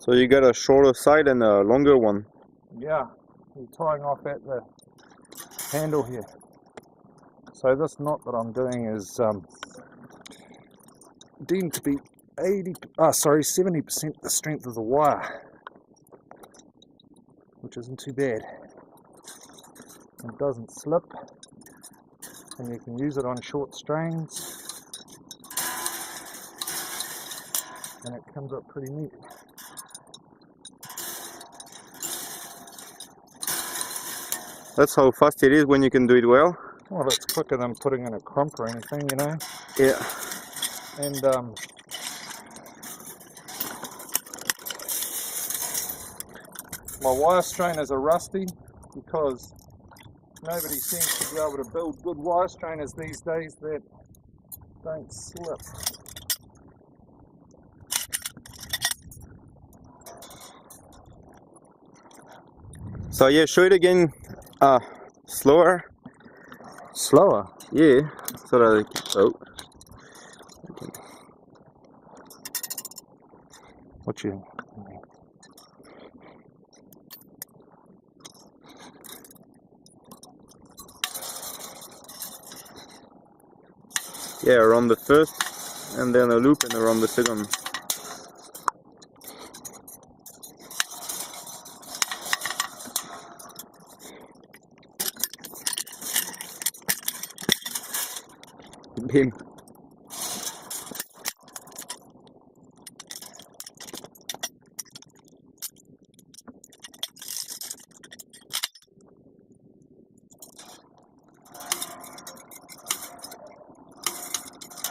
So you got a shorter side and a longer one. Yeah, we're tying off at the handle here. So this knot that I'm doing is deemed to be 70% the strength of the wire, which isn't too bad. It doesn't slip, and you can use it on short strains, and it comes up pretty neat. That's how fast it is when you can do it well. Well, it's quicker than putting in a crump or anything, you know. Yeah. And my wire strainers are rusty because nobody seems to be able to build good wire strainers these days that don't slip. So yeah, show it again. Slower. Slower? Yeah. So that What you? yeah, around the first, and then a loop, and around the second. Bim.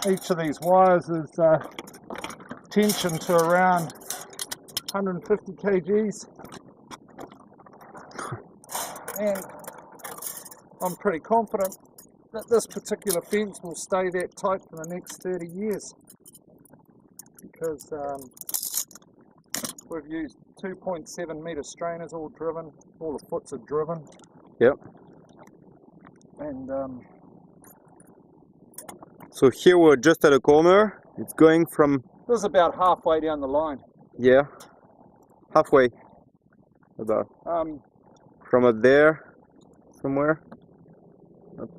Each of these wires is tension to around 150 kgs, and I'm pretty confident that this particular fence will stay that tight for the next 30 years because we've used 2.7 metre strainers, all driven, all the foots are driven. Yep. And so here we're just at a corner. It's going from... this is about halfway down the line. Yeah. Halfway. About. From up there, somewhere.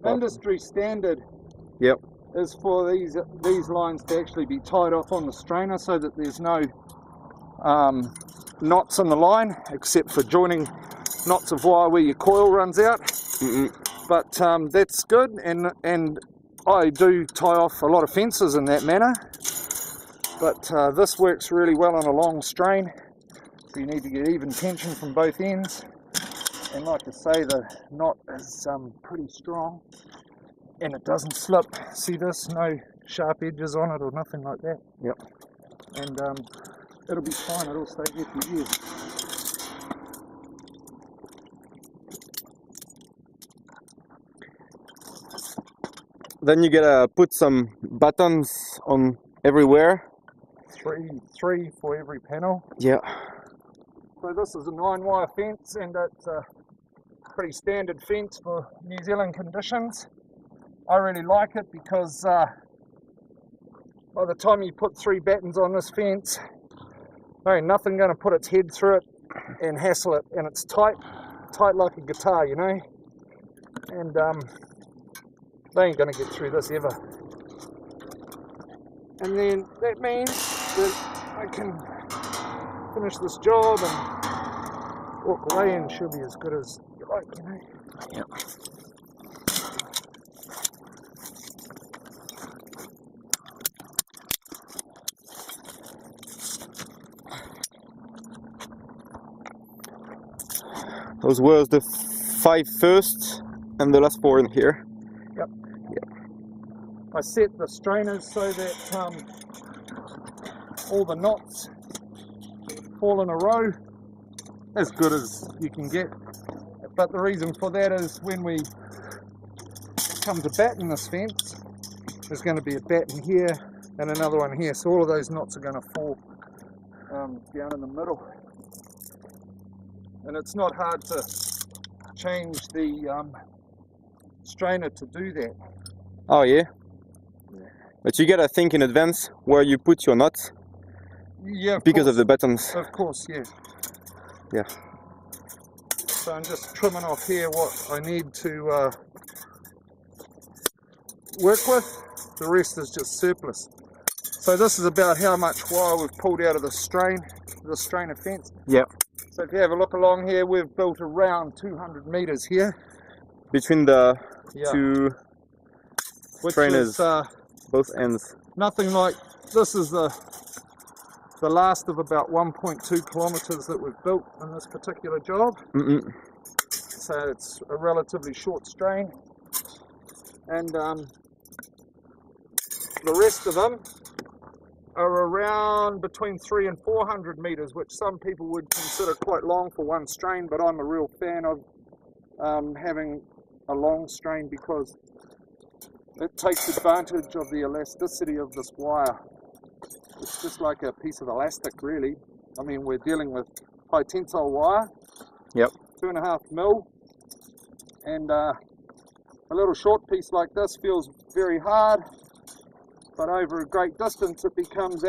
Industry standard Yep. is for these lines to actually be tied off on the strainer so that there's no knots in the line, except for joining knots of wire where your coil runs out. But that's good, and I do tie off a lot of fences in that manner, but this works really well on a long strain. You need to get even tension from both ends, and like I say, the knot is pretty strong and it doesn't slip. See this? No sharp edges on it or nothing like that. Yep. And it'll be fine, it'll stay here for years. Then you gotta put some buttons on everywhere. Three for every panel. Yeah. So this is a 9-wire fence, and it's a pretty standard fence for New Zealand conditions. I really like it because by the time you put 3 battens on this fence, there ain't nothing going to put its head through it and hassle it, and it's tight like a guitar, you know. And they ain't going to get through this ever. And then that means that I can finish this job and walk away, and she'll be as good as you like, you know. Yep. Those were the 5 first and the last 4 in here. Yep. I set the strainers so that all the knots fall in a row, as good as you can get. But the reason for that is when we come to batten this fence, there's going to be a batten here and another one here, so all of those knots are going to fall down in the middle. And it's not hard to change the strainer to do that. Oh yeah? But you gotta think in advance where you put your nuts. Yeah, because of the buttons. Of course, yeah. Yeah. So I'm just trimming off here what I need to work with. The rest is just surplus. So this is about how much wire we've pulled out of the strainer fence. Yeah. So if you have a look along here, we've built around 200 meters here. Between the Yeah. two Which strainers, is both ends. nothing like, this is the last of about 1.2 kilometers that we've built in this particular job. So it's a relatively short strain. And the rest of them are around between 300 and 400 meters, which some people would consider quite long for one strain, but I'm a real fan of having a long strain because it takes advantage of the elasticity of this wire. It's just like a piece of elastic, really. I mean, we're dealing with high tensile wire. Yep. 2.5 mil, and a little short piece like this feels very hard, but over a great distance it becomes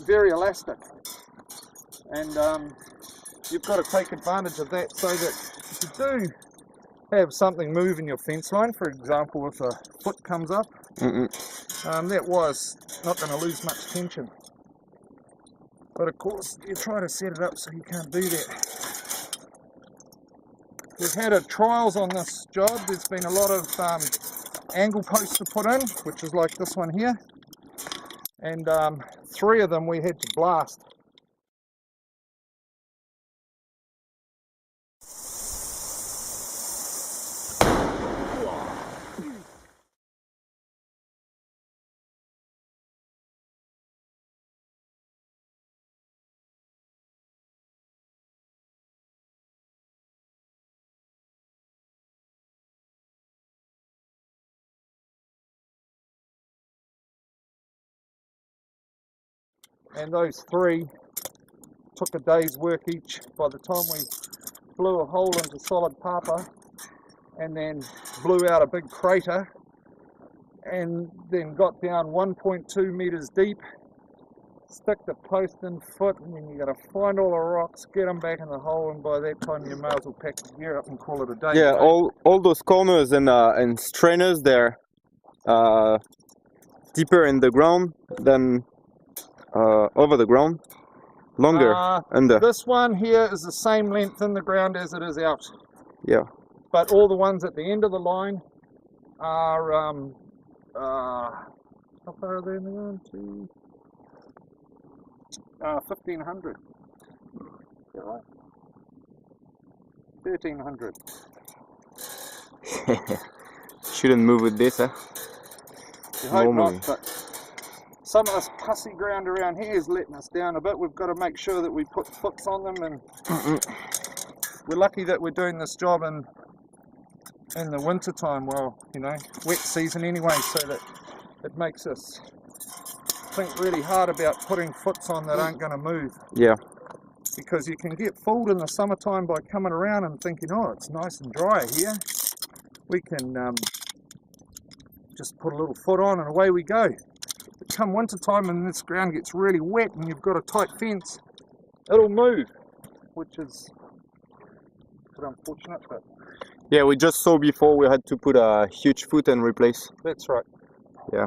very elastic. And you've got to take advantage of that so that if you do have something move in your fence line, for example, if a foot comes up, that wire's not going to lose much tension. But of course, you try to set it up so you can't do that. We've had trials on this job. There's been a lot of angle posts to put in, which is like this one here. And 3 of them we had to blast. And those 3 took a day's work each. By the time we blew a hole into solid papa and then blew out a big crater and then got down 1.2 meters deep, stick the post in foot, and then you got to find all the rocks, get them back in the hole, and by that time you may as well pack the gear up and call it a day. Yeah, all those corners and strainers, they're deeper in the ground than over the ground, longer under. This one here is the same length in the ground as it is out. Yeah. But all the ones at the end of the line are, how far are they in the ground? 1,500. Is that right? 1,300. Shouldn't move with this, huh? You hope Normally. not, but some of this pussy ground around here is letting us down a bit. We've got to make sure that we put foots on them, and we're lucky that we're doing this job in the winter time, well, you know, wet season anyway, so that it makes us think really hard about putting foots on that aren't going to move. Yeah. Because you can get fooled in the summertime by coming around and thinking, oh, it's nice and dry here. We can just put a little foot on and away we go. But come winter time and this ground gets really wet and you've got a tight fence, it'll move, which is a bit unfortunate, but Yeah, we just saw before we had to put a huge foot and replace. that's right. Yeah.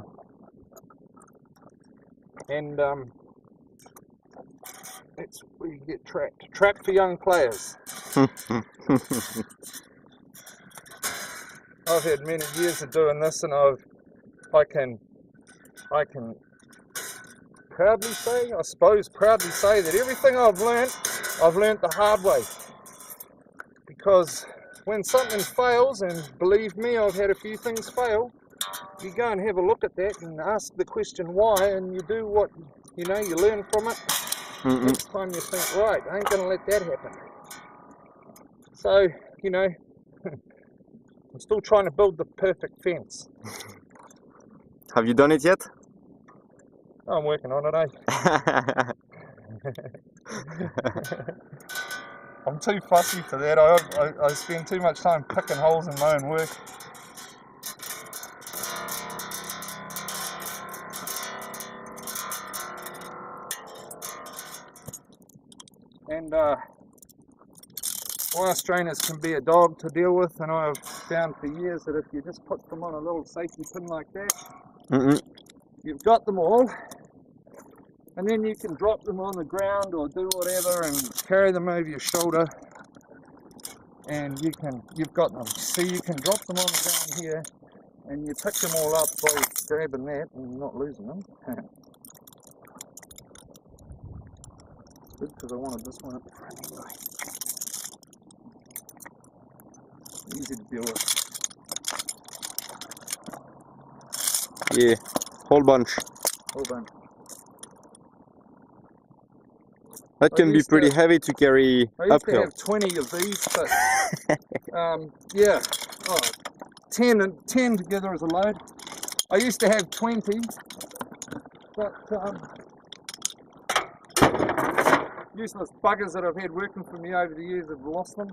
And that's where you get trapped. Trapped for young players. I've had many years of doing this, and I can proudly say that everything I've learnt the hard way. Because when something fails, and believe me, I've had a few things fail, you go and have a look at that and ask the question why, and you do what, you know, you learn from it. Next time you think, right, I ain't gonna let that happen. So, you know, I'm still trying to build the perfect fence. Have you done it yet? I'm working on it, I'm too fussy for that. I spend too much time picking holes in my own work. And wire strainers can be a dog to deal with, and I've found for years that if you just put them on a little safety pin like that, you've got them all, and then you can drop them on the ground or do whatever and carry them over your shoulder, and you've got them. See, you can drop them on the ground here, and you pick them all up by grabbing that and not losing them. It's good because I wanted this one at the front anyway. Easy to deal with. Yeah, whole bunch. Hold on. That can be pretty heavy to carry I used uphill. to have 20 of these, but yeah, 10 together as a load. I used to have 20, but useless buggers that I've had working for me over the years have lost them.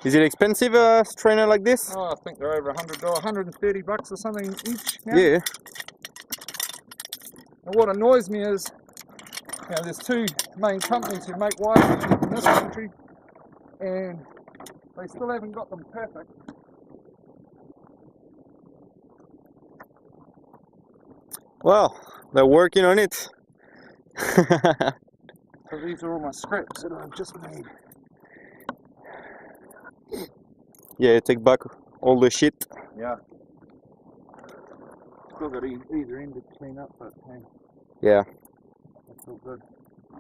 Is it expensive, a strainer like this? Oh, I think they're over $100, $130 or something each now. Yeah. And what annoys me is, you know, there's two main companies who make wire strainers in this country, and they still haven't got them perfect. Well, they're working on it. So these are all my scraps that I've just made. Yeah, take back all the shit. Yeah. Still got either end to clean up, but hey, Yeah, that's all good.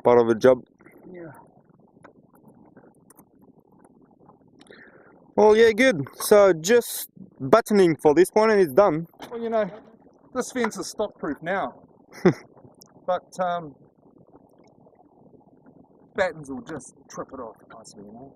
part of the job. Yeah. Well, yeah, good. So just buttoning for this one and it's done. Well, you know, this fence is stock-proof now, but battens will just trip it off nicely, you know.